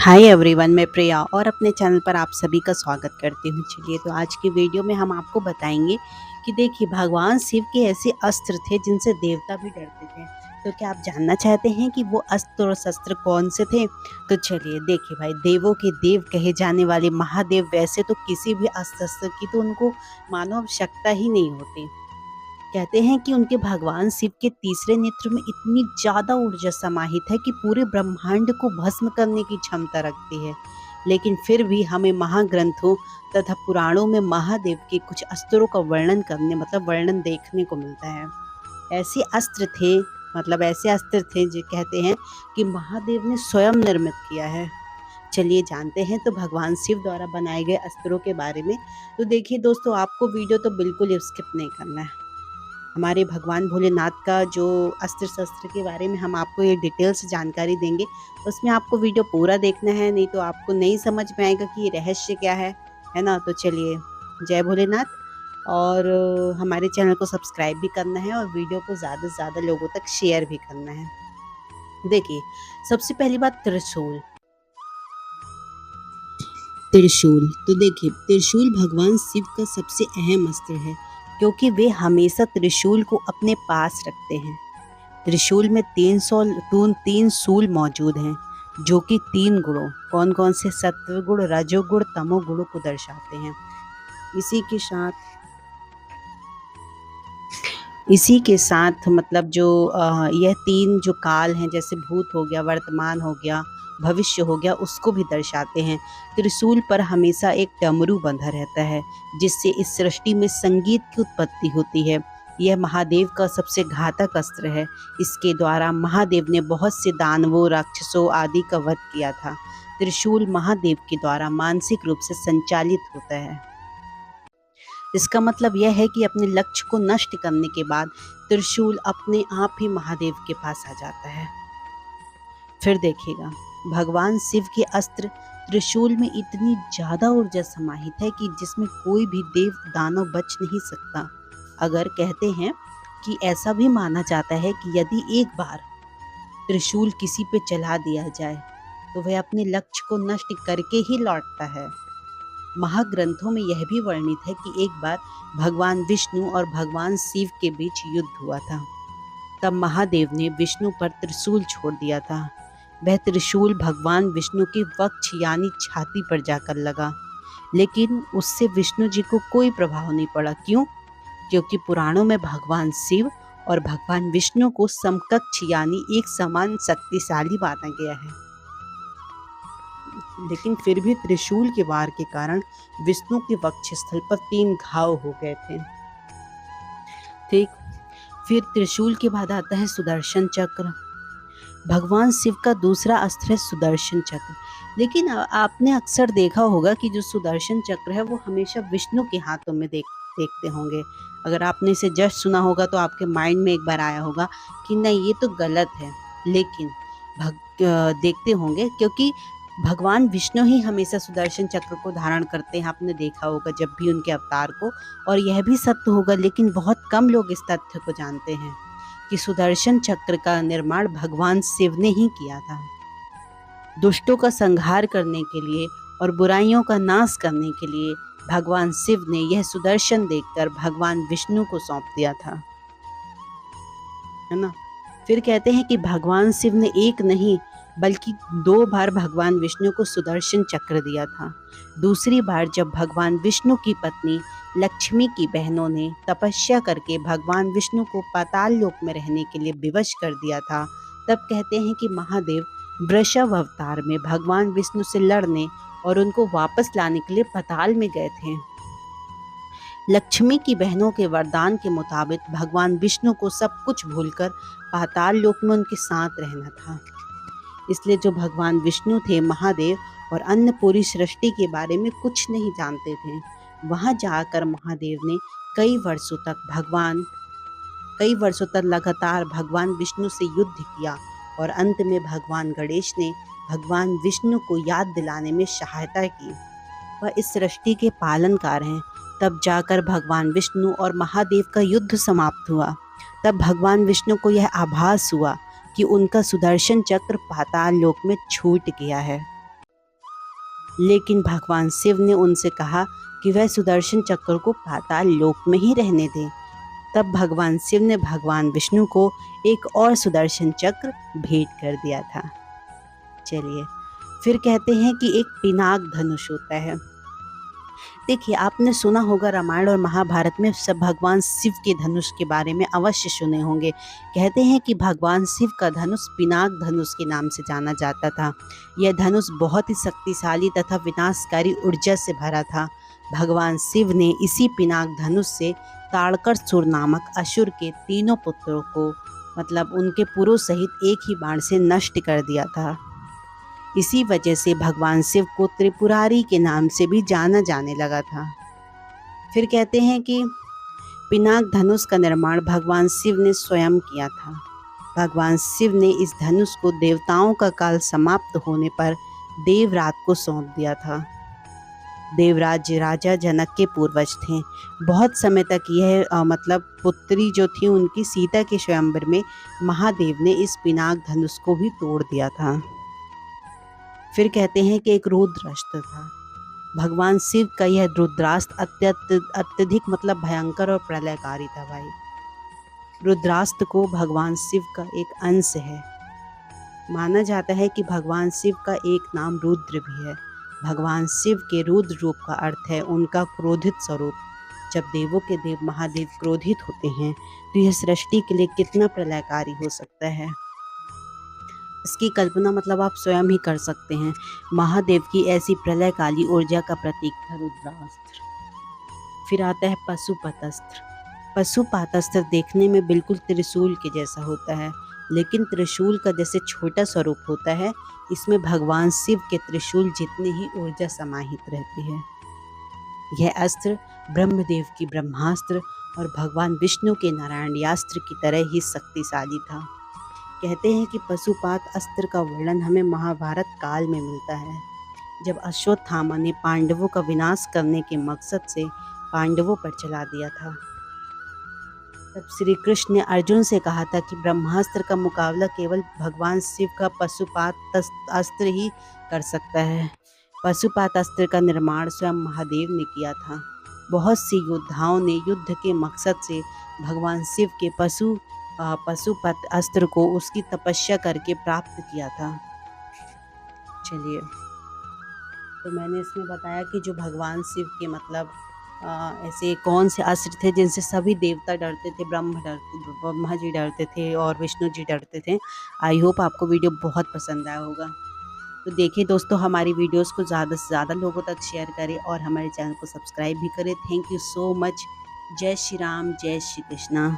Hi everyone, मैं प्रिया और अपने चैनल पर आप सभी का स्वागत करती हूँ। चलिए तो आज की वीडियो में हम आपको बताएंगे कि देखिए भगवान शिव के ऐसे अस्त्र थे जिनसे देवता भी डरते थे। तो क्या आप जानना चाहते हैं कि वो अस्त्र और शस्त्र कौन से थे? तो चलिए देखिए भाई, देवों के देव कहे जाने वाले महादेव वैसे तो किसी भी अस्त्र शस्त्र की तो उनको मानो आवश्यकता ही नहीं होती। कहते हैं कि उनके भगवान शिव के तीसरे नेत्र में इतनी ज्यादा ऊर्जा समाहित है कि पूरे ब्रह्मांड को भस्म करने की क्षमता रखती है। लेकिन फिर भी हमें महाग्रंथों तथा पुराणों में महादेव के कुछ अस्त्रों का वर्णन देखने को मिलता है। ऐसे अस्त्र थे ऐसे अस्त्र थे जो कहते हैं कि महादेव ने स्वयं निर्मित किया है। चलिए जानते हैं तो भगवान शिव द्वारा बनाए गए अस्त्रों के बारे में। तो देखिए दोस्तों, आपको वीडियो तो बिल्कुल स्किप नहीं करना है। हमारे भगवान भोलेनाथ का जो अस्त्र शस्त्र के बारे में हम आपको ये डिटेल से जानकारी देंगे, उसमें आपको वीडियो पूरा देखना है, नहीं तो आपको नहीं समझ में आएगा कि ये रहस्य क्या है ना। तो चलिए, जय भोलेनाथ। और हमारे चैनल को सब्सक्राइब भी करना है और वीडियो को ज़्यादा से ज़्यादा लोगों तक शेयर भी करना है। देखिए, सबसे पहली बात त्रिशूल। त्रिशूल तो देखिए, त्रिशूल भगवान शिव का सबसे अहम अस्त्र है क्योंकि वे हमेशा त्रिशूल को अपने पास रखते हैं। त्रिशूल में तीन शूल मौजूद हैं जो कि तीन गुणों कौन कौन से सत्वगुण, रजोगुण, तमोगुणों को दर्शाते हैं। इसी के साथ यह तीन जो काल हैं, जैसे भूत हो गया, वर्तमान हो गया, भविष्य हो गया, उसको भी दर्शाते हैं। त्रिशूल पर हमेशा एक डमरू बंधा रहता है जिससे इस सृष्टि में संगीत की उत्पत्ति होती है। यह महादेव का सबसे घातक अस्त्र है। इसके द्वारा महादेव ने बहुत से दानवों, राक्षसों आदि का वध किया था। त्रिशूल महादेव के द्वारा मानसिक रूप से संचालित होता है। इसका मतलब यह है कि अपने लक्ष्य को नष्ट करने के बाद त्रिशूल अपने आप ही महादेव के पास आ जाता है। फिर देखिएगा, भगवान शिव के अस्त्र त्रिशूल में इतनी ज्यादा ऊर्जा समाहित है कि जिसमें कोई भी देव दानव बच नहीं सकता। अगर कहते हैं कि ऐसा भी माना जाता है कि यदि एक बार त्रिशूल किसी पे चला दिया जाए तो वह अपने लक्ष्य को नष्ट करके ही लौटता है। महाग्रंथों में यह भी वर्णित है कि एक बार भगवान विष्णु और भगवान शिव के बीच युद्ध हुआ था। तब महादेव ने विष्णु पर त्रिशूल छोड़ दिया था। वह त्रिशूल भगवान विष्णु के वक्ष यानी छाती पर जाकर लगा, लेकिन उससे विष्णु जी को कोई प्रभाव नहीं पड़ा। क्यों? क्योंकि पुराणों में भगवान शिव और भगवान विष्णु को समकक्ष यानी एक समान शक्तिशाली माना गया है। लेकिन फिर भी त्रिशूल के वार के कारण विष्णु के वक्षस्थल पर 3 घाव हो गए थे। ठीक, फिर त्रिशूल के बाद आता है सुदर्शन चक्र। भगवान शिव का दूसरा अस्त्र है सुदर्शन चक्र। लेकिन आपने अक्सर देखा होगा कि जो सुदर्शन चक्र है वो हमेशा विष्णु के हाथों में देखते होंगे। अगर आपने इसे जस्ट सुना होगा तो आपके माइंड में एक बार आया होगा कि नहीं, ये तो गलत है। लेकिन देखते होंगे क्योंकि भगवान विष्णु ही हमेशा सुदर्शन चक्र को धारण करते हैं। आपने देखा होगा जब भी उनके अवतार को, और यह भी सत्य होगा, लेकिन बहुत कम लोग इस तथ्य को जानते हैं कि सुदर्शन चक्र का निर्माण भगवान शिव ने ही किया था। दुष्टों का संहार करने के लिए और बुराइयों का नाश करने के लिए भगवान शिव ने यह सुदर्शन देखकर भगवान विष्णु को सौंप दिया था, है ना। फिर कहते हैं कि भगवान शिव ने एक नहीं बल्कि 2 बार भगवान विष्णु को सुदर्शन चक्र दिया था। दूसरी बार जब भगवान विष्णु की पत्नी लक्ष्मी की बहनों ने तपस्या करके भगवान विष्णु को पाताल लोक में रहने के लिए विवश कर दिया था, तब कहते हैं कि महादेव वृषभ अवतार में भगवान विष्णु से लड़ने और उनको वापस लाने के लिए पाताल में गए थे। लक्ष्मी की बहनों के वरदान के मुताबिक भगवान विष्णु को सब कुछ भूलकर पाताल लोक में उनके साथ रहना था। इसलिए जो भगवान विष्णु थे, महादेव और अन्य पूरी सृष्टि के बारे में कुछ नहीं जानते थे। वहां जाकर महादेव ने कई वर्षों तक लगातार भगवान विष्णु से युद्ध किया और अंत में भगवान गणेश ने भगवान विष्णु को याद दिलाने में सहायता की। वह इस सृष्टि के पालनकार हैं। तब जाकर भगवान विष्णु और महादेव का युद्ध समाप्त हुआ। तब भगवान विष्णु को यह आभास हुआ कि उनका सुदर्शन चक्र पाताल लोक में छूट गया है। लेकिन भगवान शिव ने उनसे कहा कि वह सुदर्शन चक्र को पाताल लोक में ही रहने दें। तब भगवान शिव ने भगवान विष्णु को एक और सुदर्शन चक्र भेंट कर दिया था। चलिए, फिर कहते हैं कि एक पिनाक धनुष होता है। देखिए, आपने सुना होगा रामायण और महाभारत में सब भगवान शिव के धनुष के बारे में अवश्य सुने होंगे। कहते हैं कि भगवान शिव का धनुष पिनाक धनुष के नाम से जाना जाता था। यह धनुष बहुत ही शक्तिशाली तथा विनाशकारी ऊर्जा से भरा था। भगवान शिव ने इसी पिनाक धनुष से ताड़कासुर नामक असुर के तीनों पुत्रों को, मतलब उनके पुरुष सहित, एक ही बाण से नष्ट कर दिया था। इसी वजह से भगवान शिव को त्रिपुरारी के नाम से भी जाना जाने लगा था। फिर कहते हैं कि पिनाक धनुष का निर्माण भगवान शिव ने स्वयं किया था। भगवान शिव ने इस धनुष को देवताओं का काल समाप्त होने पर देवराज को सौंप दिया था। देवराज राजा जनक के पूर्वज थे। बहुत समय तक यह पुत्री जो थी उनकी, सीता के स्वयंवर में महादेव ने इस पिनाक धनुष को भी तोड़ दिया था। फिर कहते हैं कि एक रुद्रास्त्र था। भगवान शिव का यह रुद्रास्त्र अत्यधिक भयंकर और प्रलयकारी था भाई। रुद्रास्त्र को भगवान शिव का एक अंश है। माना जाता है कि भगवान शिव का एक नाम रुद्र भी है। भगवान शिव के रुद्र रूप का अर्थ है उनका क्रोधित स्वरूप। जब देवों के देव महादेव क्रोधित होते हैं तो यह सृष्टि के लिए कितना प्रलयकारी हो सकता है, इसकी कल्पना आप स्वयं ही कर सकते हैं। महादेव की ऐसी प्रलयकाली ऊर्जा का प्रतीक था रुद्रास्त्र। फिर आता है पशुपत अस्त्र। पशुपत अस्त्र देखने में बिल्कुल त्रिशूल के जैसा होता है, लेकिन त्रिशूल का जैसे छोटा स्वरूप होता है, इसमें भगवान शिव के त्रिशूल जितनी ही ऊर्जा समाहित रहती है। यह अस्त्र ब्रह्मदेव की ब्रह्मास्त्र और भगवान विष्णु के नारायणयास्त्र की तरह ही शक्तिशाली था। कहते हैं कि पशुपत अस्त्र का वर्णन हमें महाभारत काल में मिलता है, जब अश्वत्थामा ने पांडवों का विनाश करने के मकसद से पांडवों पर चला दिया था। तब श्री कृष्ण ने अर्जुन से कहा था कि ब्रह्मास्त्र का मुकाबला केवल भगवान शिव का पशुपत अस्त्र ही कर सकता है। पशुपत अस्त्र का निर्माण स्वयं महादेव ने किया था। बहुत सी योद्धाओं ने युद्ध के मकसद से भगवान शिव के पशुपत अस्त्र को उसकी तपस्या करके प्राप्त किया था। चलिए, तो मैंने इसमें बताया कि जो भगवान शिव के ऐसे कौन से अस्त्र थे जिनसे सभी देवता डरते थे, ब्रह्मा जी डरते थे और विष्णु जी डरते थे। आई होप आपको वीडियो बहुत पसंद आया होगा। तो देखिए दोस्तों, हमारी वीडियोस को ज़्यादा से ज़्यादा लोगों तक शेयर करें और हमारे चैनल को सब्सक्राइब भी करें। Thank you so much. जय श्री राम, जय श्री कृष्णा।